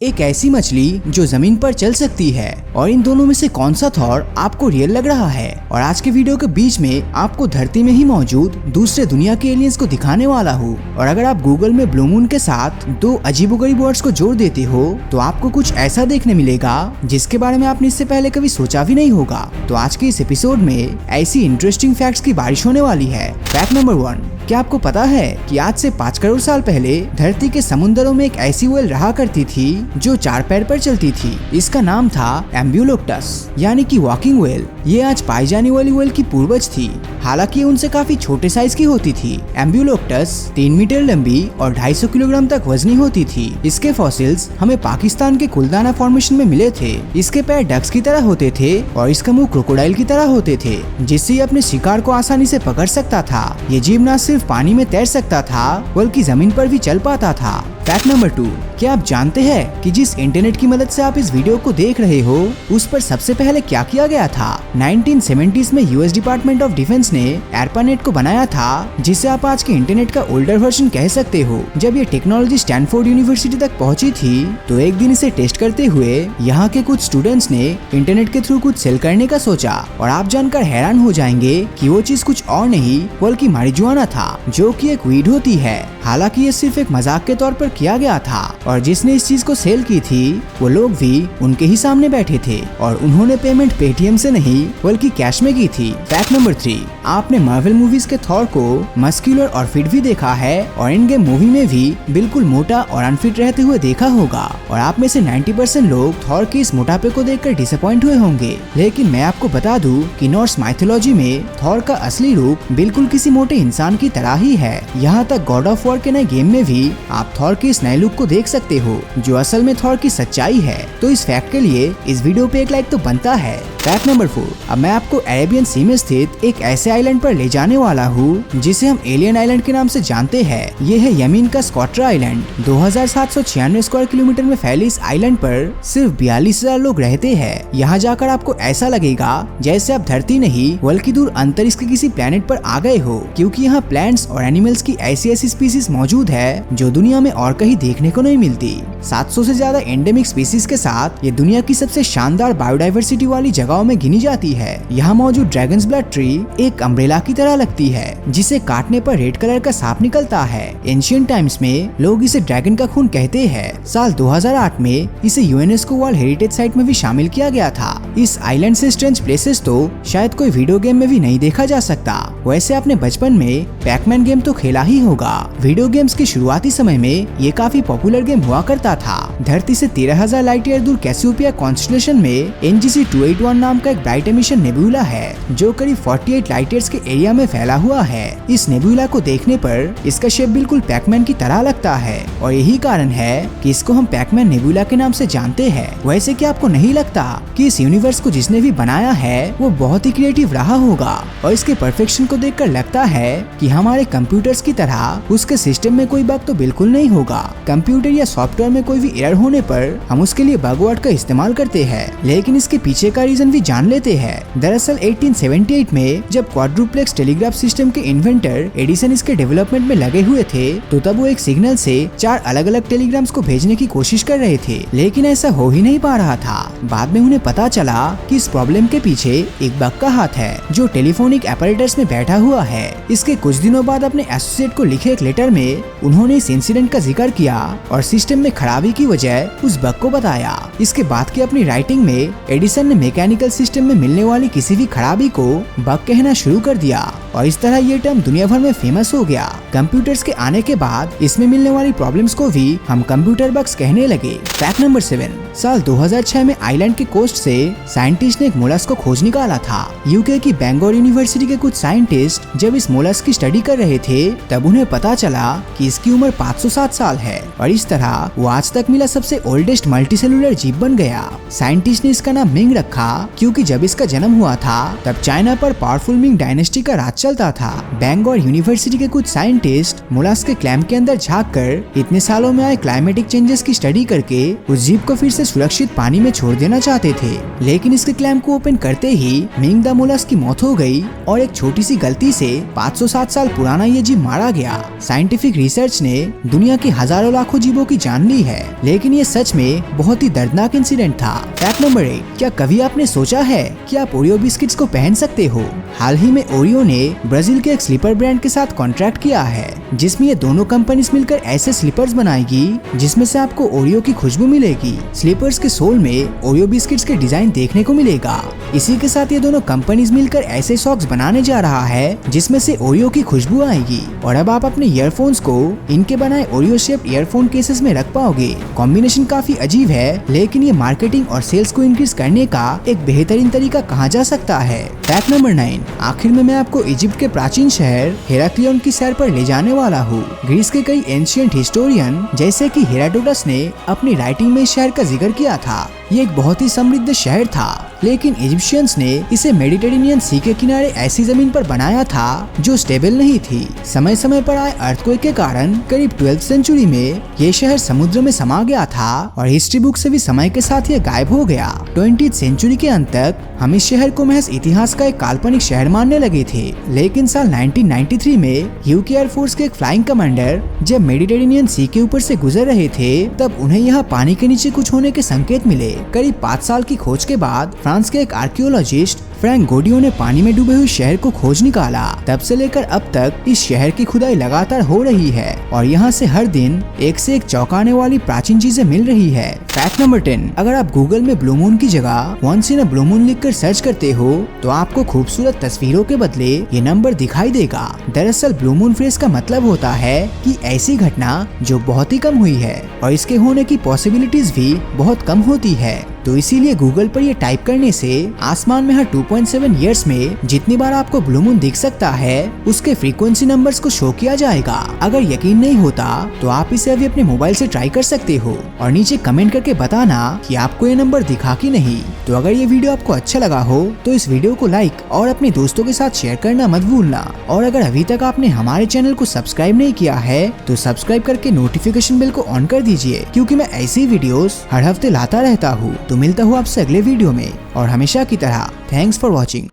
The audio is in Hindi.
एक ऐसी मछली जो जमीन पर चल सकती है, और इन दोनों में से कौन सा थॉर आपको रियल लग रहा है। और आज के वीडियो के बीच में आपको धरती में ही मौजूद दूसरे दुनिया के एलियंस को दिखाने वाला हूँ। और अगर आप गूगल में ब्लू मून के साथ दो अजीबोगरीब वर्ड्स को जोड़ देते हो तो आपको कुछ ऐसा देखने मिलेगा जिसके बारे में आपने इससे पहले कभी सोचा भी नहीं होगा। तो आज के इस एपिसोड में ऐसी इंटरेस्टिंग फैक्ट्स की बारिश होने वाली है। फैक्ट नंबर 1, क्या आपको पता है कि आज से 5 करोड़ साल पहले धरती के समुद्रों में एक ऐसी व्हेल रहा करती थी जो 4 पैर पर चलती थी। इसका नाम था एम्ब्यूलोक्टस यानी कि वॉकिंग व्हेल। ये आज पाई जाने वाली व्हेल की पूर्वज थी, हालांकि उनसे काफी छोटे साइज की होती थी। एम्ब्यूलोक्टस 3 मीटर लंबी और 250 किलोग्राम तक वजनी होती थी। इसके फॉसिल्स हमें पाकिस्तान के कुलदाना फॉर्मेशन में मिले थे। इसके पैर डक्स की तरह होते थे और इसका मुंह क्रोकोडाइल की तरह होते थे, जिससे ये अपने शिकार को आसानी से पकड़ सकता था। ये जीव न सिर्फ पानी में तैर सकता था बल्कि जमीन पर भी चल पाता था। फैक्ट नंबर 2, क्या आप जानते हैं कि जिस इंटरनेट की मदद से आप इस वीडियो को देख रहे हो उस पर सबसे पहले क्या किया गया था। 1970s में यूएस डिपार्टमेंट ऑफ डिफेंस ने एर्पानेट को बनाया था, जिसे आप आज के इंटरनेट का ओल्डर वर्जन कह सकते हो। जब ये टेक्नोलॉजी स्टैनफोर्ड यूनिवर्सिटी तक पहुंची थी तो एक दिन इसे टेस्ट करते हुए यहाँ के कुछ स्टूडेंट्स ने इंटरनेट के थ्रू कुछ सेल करने का सोचा। और आप जानकर हैरान हो जाएंगे कि वो चीज कुछ और नहीं बल्कि मारिजुआना था, जो कि एक वीड होती है। हालांकि ये सिर्फ एक मजाक के तौर पर किया गया था और जिसने इस चीज को सेल की थी वो लोग भी उनके ही सामने बैठे थे और उन्होंने पेमेंट पेटीएम से नहीं बल्कि कैश में की थी। फैक्ट नंबर 3, आपने मार्वल मूवीज के थॉर को मस्कुलर और फिट भी देखा है और इन गेम मूवी में भी बिल्कुल मोटा और अनफिट रहते हुए देखा होगा। और आप में से 90% लोग थॉर के इस मोटापे को देखकर डिसअपॉइंट हुए होंगे, लेकिन मैं आपको बता दूं कि नॉर्स माइथोलॉजी में थॉर का असली रूप बिल्कुल किसी मोटे इंसान की तरह ही है। यहाँ तक गॉड ऑफ वॉर के नए गेम में भी आप थॉर के इस नए लुक को देख सकते हो, जो असल में थॉर की सच्चाई है। तो इस फैक्ट के लिए इस वीडियो पे एक लाइक तो बनता है। फैक्ट नंबर 4, अब मैं आपको अरेबियन सी में स्थित एक ऐसे आइलैंड पर ले जाने वाला हूँ जिसे हम एलियन आइलैंड के नाम से जानते हैं। ये है यमीन का स्कॉट्रा आइलैंड। 2796 स्क्वायर किलोमीटर में फैले इस आइलैंड पर सिर्फ 42,000 लोग रहते हैं। यहाँ जाकर आपको ऐसा लगेगा जैसे आप धरती नहीं बल्कि दूर अंतरिक्ष के किसी प्लेनेट पर आ गए हो, क्योंकि यहाँ प्लांट्स और एनिमल्स की ऐसी स्पीसीज मौजूद है जो दुनिया में और कहीं देखने को नहीं मिलती। 700 से ज्यादा एंडेमिक स्पीसीज के साथ ये दुनिया की सबसे शानदार बायोडाइवर्सिटी वाली जगहों में गिनी जाती है। यहाँ मौजूद ड्रैगन्स ब्लड ट्री एक अम्ब्रेला की तरह लगती है, जिसे काटने पर रेड कलर का सांप निकलता है। एंशिएंट टाइम्स में लोग इसे ड्रैगन का खून कहते हैं। साल 2008 में इसे यूनेस्को वर्ल्ड हेरिटेज साइट में भी शामिल किया गया था। इस आइलैंड से स्ट्रेंज प्लेसेस तो शायद कोई वीडियो गेम में भी नहीं देखा जा सकता। वैसे आपने बचपन में पैकमैन गेम तो खेला ही होगा। वीडियो गेम्स के शुरुआती समय में ये काफी पॉपुलर गेम हुआ करता था। धरती से 13,000 लाइट ईयर दूर कैसियोपिया कॉन्स्टेलेशन में NGC 281 नाम का एक ब्राइट एमिशन नेबुला है, जो करीब 48 लाइट ईयर्स के एरिया में फैला हुआ है। इस नेबुला को देखने पर इसका शेप बिल्कुल पैकमैन की तरह लगता है और यही कारण है कि इसको हम पैकमैन नेबुला के नाम से जानते हैं। वैसे क्या आपको नहीं लगता कि इस यूनिवर्स को जिसने भी बनाया है वो बहुत ही क्रिएटिव रहा होगा? और इसके परफेक्शन को देखकर लगता है कि हमारे कंप्यूटर्स की तरह उसके सिस्टम में कोई बग तो बिल्कुल नहीं होगा। कंप्यूटर या सॉफ्टवेयर में कोई भी एरर होने पर हम उसके लिए बग वर्ड का इस्तेमाल करते हैं, लेकिन इसके पीछे का रीजन भी जान लेते हैं। दरअसल 1878 में जब क्वाड्रुप्लेक्स टेलीग्राफ सिस्टम के इन्वेंटर एडिसन इसके डेवलपमेंट में लगे हुए थे, तो तब वो एक सिग्नल से 4 अलग अलग टेलीग्राम्स को भेजने की कोशिश कर रहे थे, लेकिन ऐसा हो ही नहीं पा रहा था। बाद में उन्हें पता चला कि इस प्रॉब्लम के पीछे एक बग का हाथ है जो टेलीफोनिक ऑपरेटर्स में बैठा हुआ है। इसके कुछ दिनों बाद अपने एसोसिएट को लिखे एक लेटर में उन्होंने इस इंसिडेंट का जिक्र किया और सिस्टम में खराबी की वजह उस बग को बताया। इसके बाद की अपनी राइटिंग में एडिसन ने मैकेनिकल सिस्टम में मिलने वाली किसी भी खराबी को बग कहना शुरू कर दिया और इस तरह ये टर्म दुनिया भर में फेमस हो गया। कंप्यूटर्स के आने के बाद इसमें मिलने वाली प्रॉब्लम्स को भी हम कंप्यूटर बग्स कहने लगे। फैक्ट नंबर 7, साल 2006 में आइलैंड के कोस्ट से साइंटिस्ट ने एक मोलस्क को खोज निकाला था। यूके की बैंगलोर यूनिवर्सिटी के कुछ साइंटिस्ट जब इस मोलस्क की स्टडी कर रहे थे तब उन्हें पता चला कि इसकी उम्र 507 साल है और इस तरह वो आज तक मिला सबसे ओल्डेस्ट मल्टीसेलुलर जीव बन गया। साइंटिस्ट ने इसका नाम मिंग रखा क्योंकि जब इसका जन्म हुआ था तब चाइना पर पावरफुल मिंग डायनेस्टी का राज चलता था। बैंगलोर यूनिवर्सिटी के कुछ साइंटिस्ट मोलस्क के क्लैम्प के अंदर झांककर इतने सालों में आए क्लाइमेटिक चेंजेस की स्टडी करके उस जीव को फिर से सुरक्षित पानी में छोड़ देना चाहते थे, लेकिन इसके क्लैम्प को ओपन करते ही मिंग द मोलस्क की मौत हो गई और एक छोटी सी गलती से 507 साल पुराना ये जीव मारा गया। साइंटिफिक रिसर्च ने दुनिया के हजारों लाखों जीवों की जान ली है, लेकिन ये सच में बहुत ही दर्दनाक इंसिडेंट था। फैक्ट नंबर 8, क्या कभी आपने सोचा है कि आप ओरियो बिस्किट्स को पहन सकते हो? हाल ही में ओरियो ने ब्राजील के एक स्लीपर ब्रांड के साथ कॉन्ट्रैक्ट किया है, जिसमें ये दोनों कंपनीज मिलकर ऐसे स्लीपर्स बनाएगी जिसमें से आपको ओरियो की खुशबू मिलेगी। स्लीपर्स के सोल में ओरियो बिस्किट्स के डिजाइन देखने को मिलेगा। इसी के साथ ये दोनों कंपनीज मिलकर ऐसे सॉक्स बनाने जा रहा है जिसमें से ओरियो की खुशबू आएगी और अब आप अपने ईयरफोन्स को इनके बनाए ओरियो शेप्ड ईयरफोन केसेस में रख पाओगे। कॉम्बिनेशन काफी अजीब है, लेकिन ये मार्केटिंग और सेल्स को इंक्रीज करने का एक बेहतरीन तरीका कहा जा सकता है। फैक्ट नंबर 9, आखिर में मैं आपको इजिप्ट के प्राचीन शहर हेराक्लियन की सैर पर ले जाने वाला हूँ। ग्रीस के कई एंशिएंट हिस्टोरियन जैसे कि हेरोडोटस ने अपनी राइटिंग में इस शहर का जिक्र किया था। ये एक बहुत ही समृद्ध शहर था, लेकिन इजिप्शियंस ने इसे मेडिटेरेनियन सी के किनारे ऐसी जमीन पर बनाया था जो स्टेबल नहीं थी। समय समय पर आए अर्थक्वेक के कारण करीब 12th सेंचुरी में ये शहर समुद्र में समा गया था और हिस्ट्री बुक से भी समय के साथ ये गायब हो गया। 20th सेंचुरी के अंत तक हम इस शहर को महज इतिहास का एक काल्पनिक शहर मानने लगे थे, लेकिन साल 1993 में यूके एयरफोर्स के एक फ्लाइंग कमांडर जब मेडिटेरेनियन सी के ऊपर से गुजर रहे थे तब उन्हें यहाँ पानी के नीचे कुछ होने के संकेत मिले। करीब 5 साल की खोज के बाद फ्रांस के एक आर्कियोलॉजिस्ट फ्रैंक गोडियो ने पानी में डूबे हुए शहर को खोज निकाला। तब से लेकर अब तक इस शहर की खुदाई लगातार हो रही है और यहाँ से हर दिन एक से एक चौंकाने वाली प्राचीन चीजें मिल रही है। फैक्ट नंबर 10, अगर आप गूगल में ब्लू मून की जगह once in a blue moon लिखकर सर्च करते हो तो आपको खूबसूरत तस्वीरों के बदले ये नंबर दिखाई देगा। दरअसल ब्लू मून फ्रेज का मतलब होता है कि ऐसी घटना जो बहुत ही कम हुई है और इसके होने की पॉसिबिलिटीज भी बहुत कम होती है। तो इसीलिए गूगल पर ये टाइप करने से आसमान में हर 2.7 ईयर्स में जितनी बार आपको ब्लू मून दिख सकता है उसके फ्रीक्वेंसी नंबर्स को शो किया जाएगा। अगर यकीन नहीं होता तो आप इसे अभी अपने मोबाइल से ट्राई कर सकते हो और नीचे कमेंट करके बताना कि आपको ये नंबर दिखा कि नहीं। तो अगर ये वीडियो आपको अच्छा लगा हो तो इस वीडियो को लाइक और अपने दोस्तों के साथ शेयर करना मत भूलना। और अगर अभी तक आपने हमारे चैनल को सब्सक्राइब नहीं किया है तो सब्सक्राइब करके नोटिफिकेशन बेल को ऑन कर दीजिए, क्योंकि मैं ऐसी वीडियोस हर हफ्ते लाता रहता हूँ। तो मिलता हूँ आपसे अगले वीडियो में और हमेशा की तरह थैंक्स फॉर वॉचिंग।